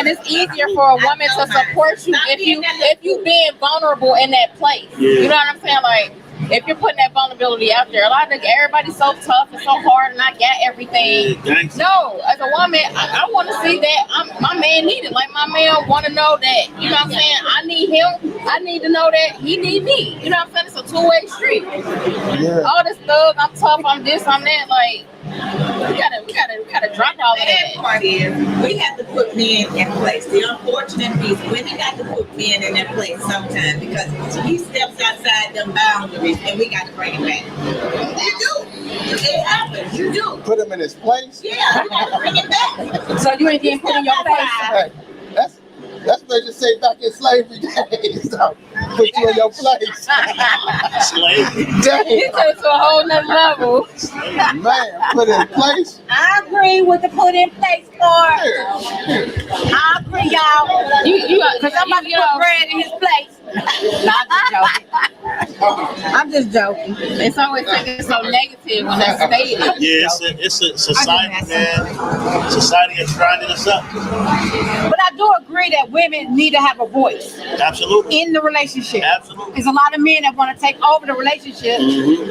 it's easier for a woman to support you if you being vulnerable in that place. You know what I'm saying? Like, if you're putting that vulnerability out there, a lot of everybody's so tough and so hard, and I got everything. No, as a woman, I want to see that my man needed. Like, my man want to know that, you know what I'm saying? I need him. I need to know that he need me. You know what I'm saying? It's a two-way street. Yeah. All this thug, I'm tough, I'm this, I'm that. Like, we gotta drop all of The that. bad part is we have to put men in place. The unfortunate piece, women got to put men in their place sometimes because he steps outside them boundaries and we got to bring him back. You do. It happens. You do. Put him in his place. Yeah, we got to bring him back. So you ain't getting put in your place. Hey, that's what you say back in slavery days. So, put you in your place. Slave. He Dang, took it to a whole nother level. man, put in place. I agree with the put in place part. I agree, y'all. Because I'm about to put bread in his place. I'm just joking. It's always taken so negative when that's stated. Yeah, it's a society, man. Society has grinded us up. But I do agree that women need to have a voice Absolutely. in the relationship. Absolutely. There's a lot of men that want to take over the relationship,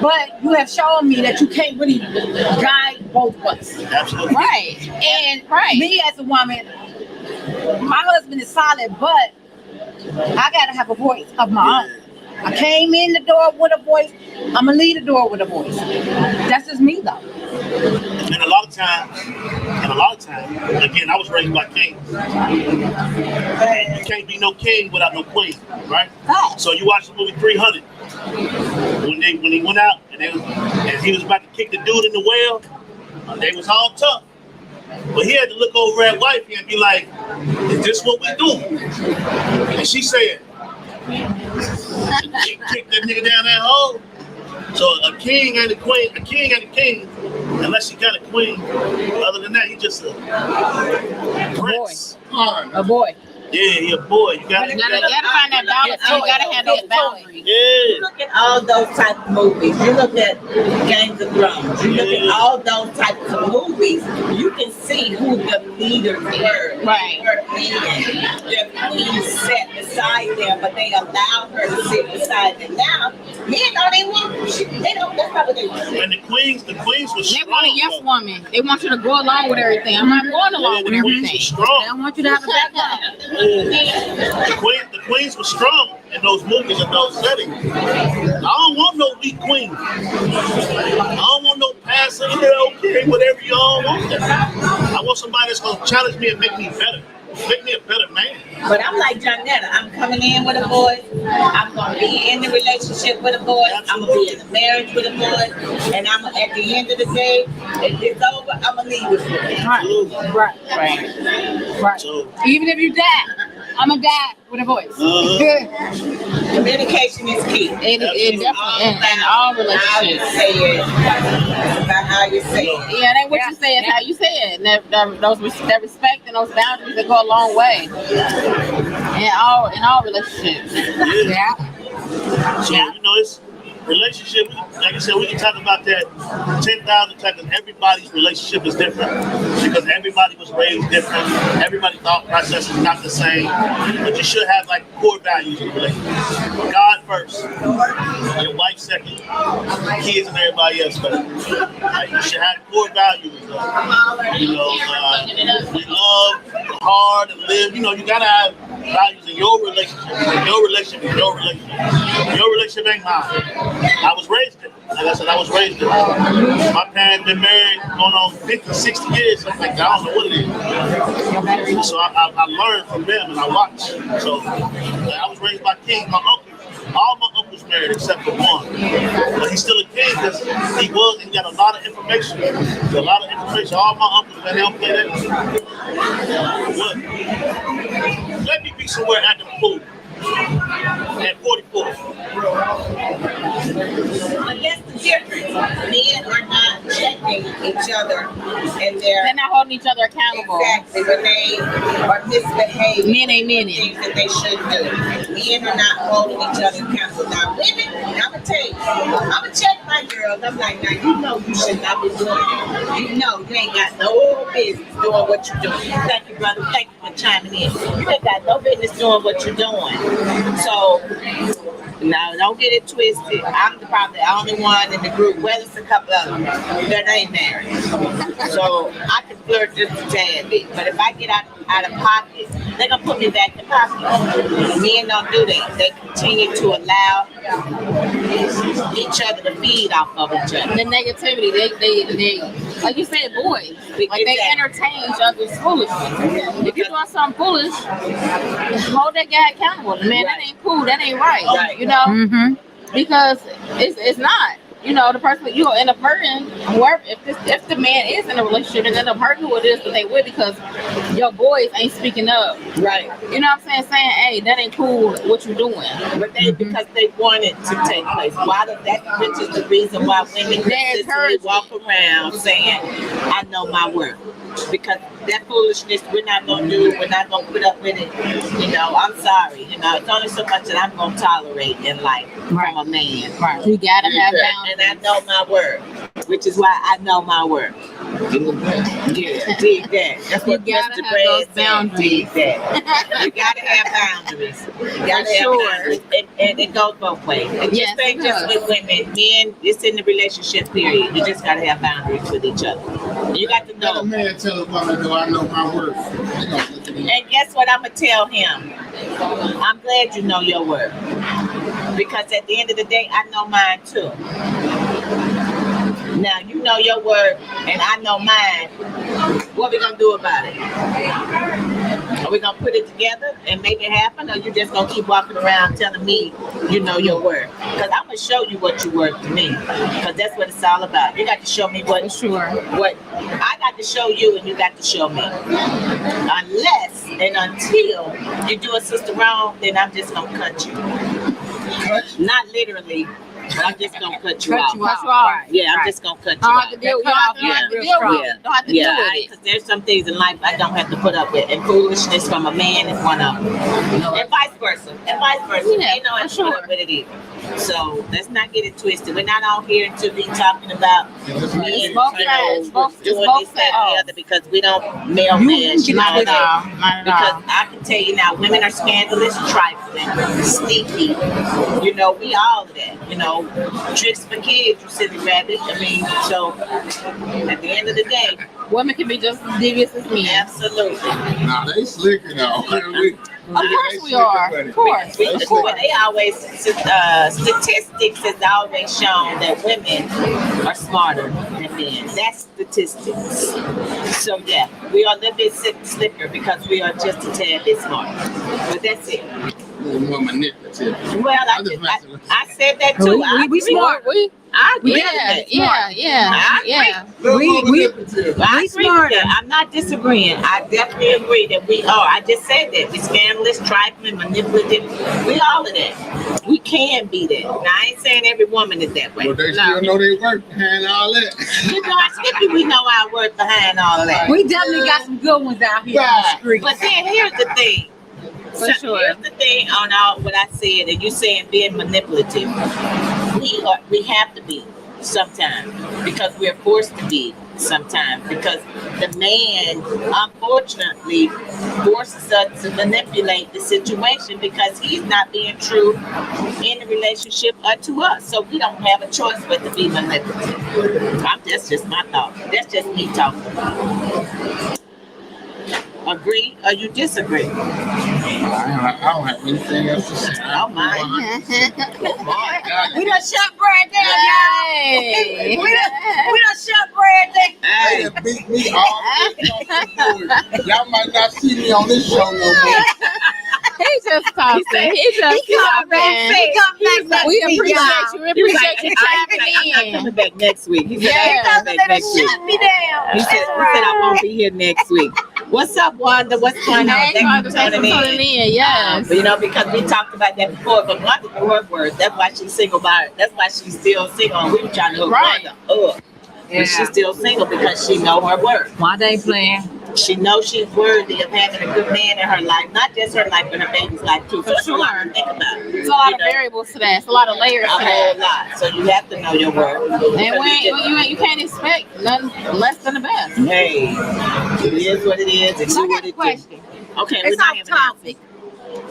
but you have shown me that you can't really guide both of us. Absolutely. Right. And Right. me as a woman, my husband is solid, but I gotta have a voice of my own. I came in the door with a voice. I'm gonna leave the door with a voice. That's just me, though. And a lot of times, again, I was raised by kings. You can't be no king without no queen, right? Facts. So you watch the movie 300. When he went out and he was about to kick the dude in the well, they was all tough. But he had to look over at wifey and be like, "Is this what we do?" And she said, "She kicked that nigga down that hole." So a king ain't a queen. A king ain't a king unless you got a queen. Other than that, he just a prince. A boy. Yeah, he a boy. You gotta You gotta find that balance. You gotta have those boundaries. You yeah. look at all those type of movies. You look at Games of Thrones. You look at all those types of movies. You can see who the leaders were. Right. Her men, their queens sat beside them, but they allowed her to sit beside them. Now, men don't even want. They don't. That's not what they want. And the queens was They strong. want a yes though. woman. They want you to go along with everything. I'm not going Yeah, along with the queens everything. was They strong. don't want you to have a background. The queens were strong in those movies and those settings. I don't want no weak queen. I don't want no passive, okay, whatever y'all want. I want somebody that's gonna challenge me and make me better. Make me a better man. But I'm like Jonetta. I'm coming in with a boy. I'm gonna be in the relationship with a boy. I'm gonna be in a marriage with a boy. And I'm at the end of the day, if it's over, I'm gonna leave with him. Absolutely. Right. So, Even if you die, I'm a die with a voice. Communication is key. It definitely in all How you relationships. say it. It's about how you say it. Yeah, it ain't what you say, it's how you say it. And that respect and those boundaries that go a long way. In all relationships. yeah. So, it's relationship. Like I said, we can talk about that 10,000 times. Everybody's relationship is different because everybody was raised different. Everybody's thought process is not the same. But you should have like core values in a relationship. God first, your wife second, kids and everybody else first. Like, you should have core values. We love hard and live. You gotta have values in your relationship. Your relationship is your relationship. Your relationship ain't mine. I was raised it. Like I said, I was raised it. My parents been married going on 50, 60 years. So I'm like, I don't know what it is. So I learned from them and I watched. So I was raised by kings. My uncle, all my uncles married except for one. But he's still a king because he got a lot of information. A lot of information. All my uncles let him play that. Look, let me be somewhere at the pool. At 44. But that's the difference. Men are not checking each other and They're not holding each other accountable. exactly when they are misbehaving. Men ain't men. Things that they should do. Men are not holding each other accountable. Now, women, I'm gonna tell you, I'm gonna check my girls. I'm like, now you should not be doing it. You ain't got no business doing what you're doing. Thank you, brother. Thank you for chiming in. You ain't got no business doing what you're doing. So, now don't get it twisted. I'm probably the only one in the group, well, it's a couple of them that ain't married. So I can flirt just a tad bit. But if I get out of pocket, they're gonna put me back in pocket. Men don't do that. They continue to allow each other to feed off of each other. The negativity, they like you said, boys, like they entertain each other's foolishness. If you're doing something foolish, hold that guy accountable. Man, that ain't cool. That ain't right. Mm-hmm. Because it's not. The person you end up hurting, whoever, if the man is in a relationship, and end up hurting who it is that they with because your boys ain't speaking up. Right. You know what I'm saying? Saying, hey, that ain't cool what you doing. But because they want it to take place. Which is the reason why women consistently walk around saying, I know my worth. Because that foolishness we're not gonna do, we're not gonna put up with it. I'm sorry. It's only so much that I'm gonna tolerate in life from a man. Right. You gotta have boundaries. And I know my worth, which is why I know my worth. Yeah, dig that. That's what You gotta Mr. have Brad those said. boundaries. Dig that. You gotta have boundaries. You gotta have boundaries. And it goes both ways. It just ain't just with women. Men, it's in the relationship period. You just gotta have boundaries with each other. You got to Let know. a man tell a woman, "Do I know my worth?" And guess what I'm gonna tell him? I'm glad you know your worth. Because at the end of the day, I know mine too. Now you know your worth and I know mine. What we gonna do about it? Are we gonna put it together and make it happen, or you just gonna keep walking around telling me you know your worth? Because I'm gonna show you what you're worth to me. Because that's what it's all about. You got to show me what I got to show you, and you got to show me. Unless and until you do a sister wrong, then I'm just gonna cut you. Not literally. But I'm just gonna cut you Cut off. you Cut off. you off. Right. Yeah, I'm Right. just gonna cut you Don't off. have to deal. You That don't have cut to off deal with yeah. it. Don't have to deal Yeah, with it. because there's some things in life I don't have to put up with, and foolishness from a man is one of them, and vice versa, Yeah, They know how for to put sure. up with it either. So let's not get it twisted. We're not on here to be talking about men, both you know, sides. Both- doing it's both this, that, and sides. the other, because we don't male You man. can Not at Yeah. all. Not at Because all. I can tell you now, women are scandalous, trifling, sneaky. You know, we all of that. You know, tricks for kids, you silly rabbit. I mean, so at the end of the day, Women can be just as devious as men. absolutely. Nah, they slicker though. Of course we are. Of course. Well, they always statistics has always shown that women are smarter than men. That's statistics. So yeah, we are a little bit slicker because we are just a tad bit smarter. But that's it. More manipulative. Well, I said that too. We smart. I agree with Yeah, that. yeah. We I agree smarter. with that. I'm not disagreeing. I definitely agree that we are. I just said that. We scandalous, trifling, manipulative. We all of that. We can be that. Now, I ain't saying every woman is that way. But they still know they work behind all that. You know, I Skippy, we know our work behind all of that. We definitely got some good ones out here on the street. But then here's the thing. For sure. Here's the thing on all what I said, and you saying being manipulative. We have to be sometimes because we're forced to be sometimes because the man unfortunately forces us to manipulate the situation because he's not being true in the relationship or to us. So we don't have a choice but to be manipulative. That's just my thought. That's just me talking. Agree or you disagree? I don't have anything else to say. Oh my. We done shut Brad down, y'all. Hey. We done shut Brad down. They done beat me all Y'all might not see me on this show no more. He just talking. He just come back. talking. He come back. We next week, appreciate y'all. you. We appreciate you I'm chiming not in. coming back next week. He said, Yeah. I ain't coming back next week. Shut me down. He said I won't be here next week. What's up, Wanda? What's going on? Hey, Thank you for tuning in. Yes. You know, because we talked about that before, but Wanda knew her words. That's why she's single by That's why she's still single. And we were trying to hook Right. Wanda up. But she's still single because she know her worth. Why they playing? She knows she's worthy of having a good man in her life, not just her life, but her baby's life too. So it's a lot to think about. It's a lot of variables to that. It's a lot of layers A to whole that. lot. So you have to know your worth. And you can't expect nothing less than the best. Hey, it is what it is. It's So I what got a it is. question. Okay, It's off topic.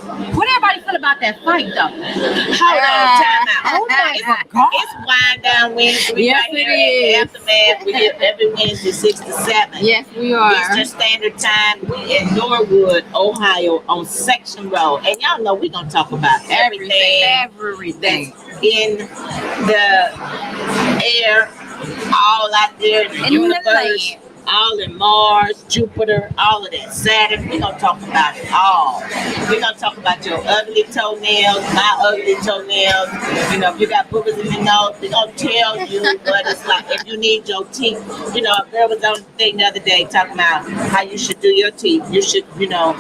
What everybody feel about that fight though? Hold on, time out. Oh my God. It's wind down Wednesday. We Yes, right it here at is. Aftermath. We get every Wednesday 6 to 7. Yes, we are. Eastern Standard Time. We in Norwood, Ohio, on Section Road, and y'all know we're gonna talk about everything Everything. that's in the air, all out there in the In the universe. land. All in Mars, Jupiter, all of that. Saturn, we're gonna talk about it all. We're gonna talk about your ugly toenails, my ugly toenails. You know, if you got boogers in your nose, we're gonna tell you what it's like. If you need your teeth, you know, a girl was on the thing the other day talking about how you should do your teeth. You should, you know,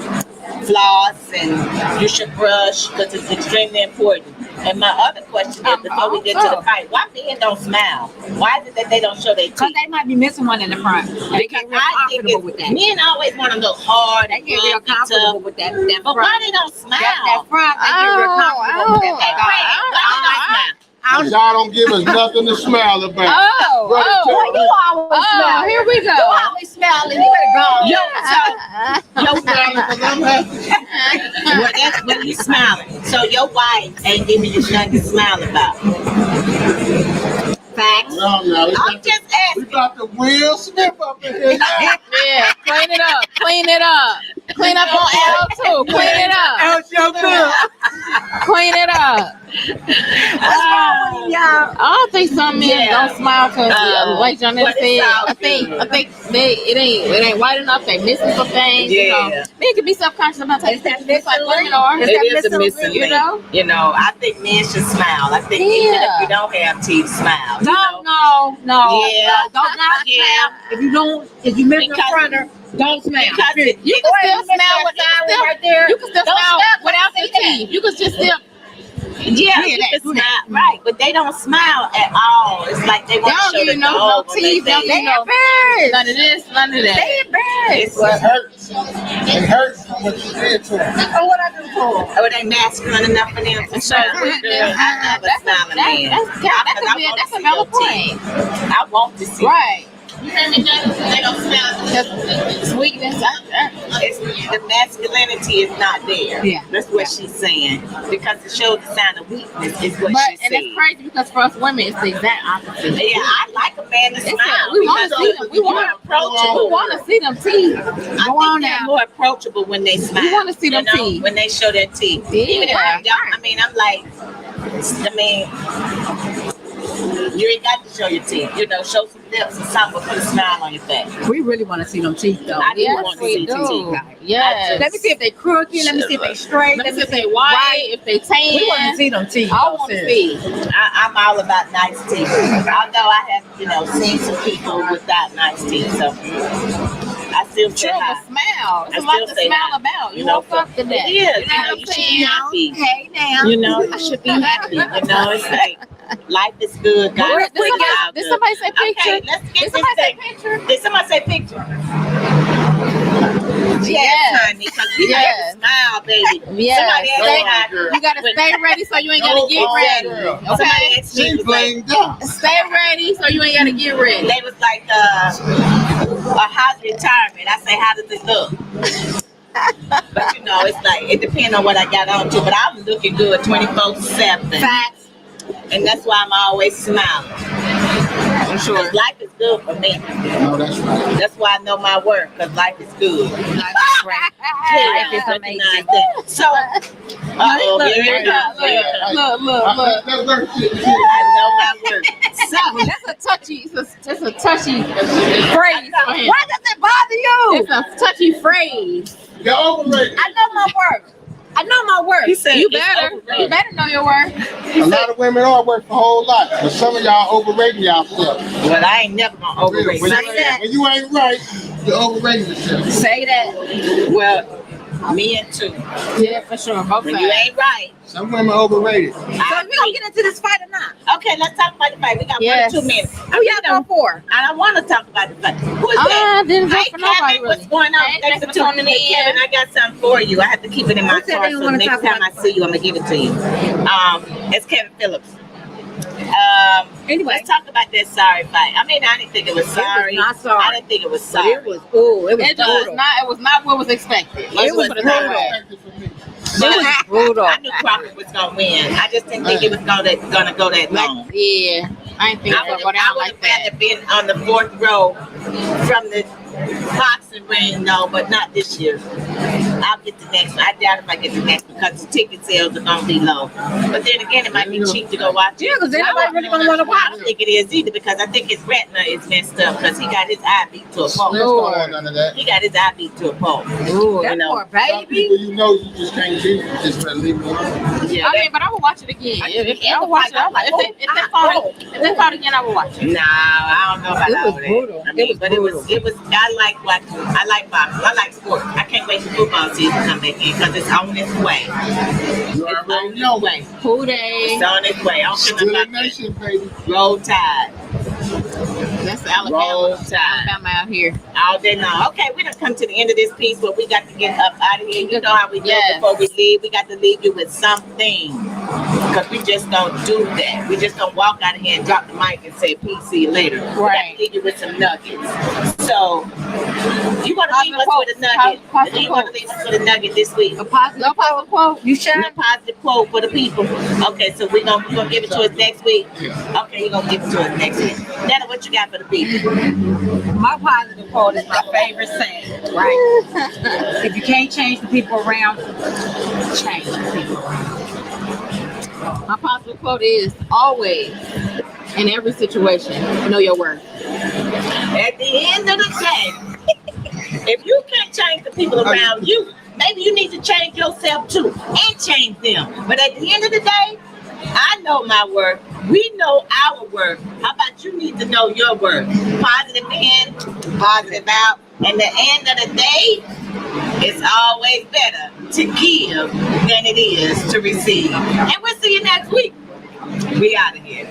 floss and you should brush because it's extremely important. And my other question is, before we get to the fight, why men don't smile? Why is it that they don't show their Cause teeth? they might be missing one in the front. They Because get real I think comfortable with that. men always want to look hard They and get real rough and comfortable tough. with that But front. why they don't smile? That front, they get real comfortable with that. Hey, Brad, why they don't smile? Cause y'all don't give us nothing to smile about. Oh, Boy, oh, you always smile. oh, here we go. You always smiling. You better go. Yo, well, that's when you smiling. So your wife ain't giving you nothing to smile about. Facts. No, I'm just we asking. got the Will Smith up in here now. Yeah, clean it up. Clean it up. Clean up on L2. Clean it up. Clean it up. What's wrong with y'all? I don't think some men Yeah. don't smile because, like Jonathan but it's said, all I think it ain't white enough. They missing some things. You know, Yeah. men can be self-conscious about taking pictures just like women are. It's It that is a missing missing link, link. you know? You know, I think men should smile. I think even Yeah. if you don't have teeth, smile. You No, know? Yeah. Don't not Yeah. smile. If you miss the Because- fronter, don't smile. Because You can Boy, still you miss smile that with silent right there. You can still Don't smile smile without when your you say teeth. You can just still. Yeah, Yeah, you that, can do smile, that. right? But they don't smile at all. It's like they They want don't to show give the you no dog on teeth. They their don't give face. you no none of this, none of that. They embarrassed. It's It hurts. It hurts what you did to them. Oh, what I do for? oh, they masculine enough for them to smile. I never smile at man. That's a valid point. I want to see. Right. You hear me, Jada? They don't smile. Because sweetness. It's, the masculinity is not there. Yeah. That's what she's saying. Because it shows the sign of weakness is what But she and said. it's crazy because for us women, it's the exact opposite. Yeah, I like a man to It's smile. we want to because see them. We want approachable. to see them teeth. I Go think on they're now. more approachable when they smile. We wanna see them you know, teeth. when they show their teeth. Yeah. Even if I don't, I mean, I'm like, you ain't got to show your teeth. You know, show some lips or something, but put a smile on your face. We really want to see them teeth, though. I do Yes, want to we see do. teeth. Yes. Let me see if they crooked. Let me see if they straight. Let me see if they white, if they tan. We want to see them teeth. I though, want to seriously. see. I'm all about nice teeth. Although I have, seen some people without nice teeth, so I still say True, hi. the smile. It's I a lot still to say smile hi. about. You woke up today. It is. You know You what I'm should be saying? happy. Hey, now. I should be happy. It's like life is good. God is Did good. did somebody say picture? Okay, let's Did get somebody this say thing. picture? Did somebody say picture? Yes. honey, because we Yes. have to smile, baby. Yes. Somebody asked me how. You gotta stay ready so you ain't gotta get ready. Somebody Okay? asked me, She was like, playing dumb. Stay ready so you ain't gotta get ready. they was like, how's retirement? I say, how does it look? But it's like, it depends on what I got on to, but I'm looking good 24/7. Facts. And that's why I'm always smiling. I'm sure life is good for me. No, that's right. That's why I know my work, because life is good. Life is great. Life is amazing. So, Look, here it comes. look. Let's learn shit. I know my work. So that's a touchy. It's a touchy phrase for him. Why does it bother you? It's a touchy phrase. You're overrated. I know my work. I know my work. He said, You it's better. overrated. You better know your work. A lot of women are working a whole lot, but some of y'all overrating yourself. Well, I ain't never gonna overrate When myself. you ain't right, you're overrating yourself. Say that. Well, me and two. Yeah, for sure. Both When you sides. ain't right, Some women overrated. So we gonna get into this fight or not? Okay, let's talk about the fight. We got Yes. 1 or 2 minutes. Who y'all going for? I don't want to talk about the fight. Who is that? I didn't vote Hey, for nobody Kevin, really. what's going on? Hey, Thanks for tuning in. Kevin, I got something for you. I have to keep it in my Who said car, they don't so wanna next talk time I about see you, I'm gonna give it to you. It's Kevin Phillips. Anyway. Let's talk about that sorry fight. I mean, I didn't think it was sorry. not sorry. I didn't think it was But sorry. it was it was It was not what was expected. Let's It was put it that brutal. way. It was brutal. I knew Crawford was gonna win. I just didn't think it was gonna go that long. Yeah, I ain't think I it would would go down have like that. rather been on the 4th row from the boxing ring, no, but not this year. I'll get the next one. I doubt if I get the next one because the ticket sales are gonna be low. But then again, it might be cheap to go watch it. Yeah, because anybody really gonna want to I watch don't it. think it is either because I think his retina is messed up because he got his eye beat to a Let's pulp. don't want none of that. He got his eye beat to a pulp. Ooh, You that know. poor Some baby. people you know you just can't beat. You just better leave it alone. Yeah, I mean, but I will watch it again. I will watch it. If they fought again, I will watch it. nah, I don't know about It all was that. brutal. I mean, It was but brutal. it was. I like boxing. I like sports. I can't wait for football season to come back in because it's on its way. You It's already on know. its way. Who they? It's on its way. I don't care Still a about nation, baby. Roll Tide. That's Roll Alabama. Tide. Alabama out here. All day long. Okay, we done come to the end of this piece, but we got to get up out of here. You know how we do Yes. before we leave. We got to leave you with something. Because we just don't do that. We just don't walk out of here and drop the mic and say, peace, see you later. We got Right. to leave you with some nuggets. So, you want to leave us with a nugget? Positive You want to leave us with a nugget this week? A positive No positive quote. You A sure? positive quote for the people. Okay, so we're gonna give it to us next week. Okay, you're gonna give it to us next week. Nana, what you got for the people? My positive quote is my favorite saying. Right. If you can't change the people around, change the people around. My positive quote is always, in every situation, know your worth. At the end of the day, if you can't change the people around you, maybe you need to change yourself too and change them. But at the end of the day, I know my worth. We know our worth. How about you need to know your worth? Positive in, positive out. And the end of the day, It's always better to give than it is to receive. And we'll see you next week. We out of here.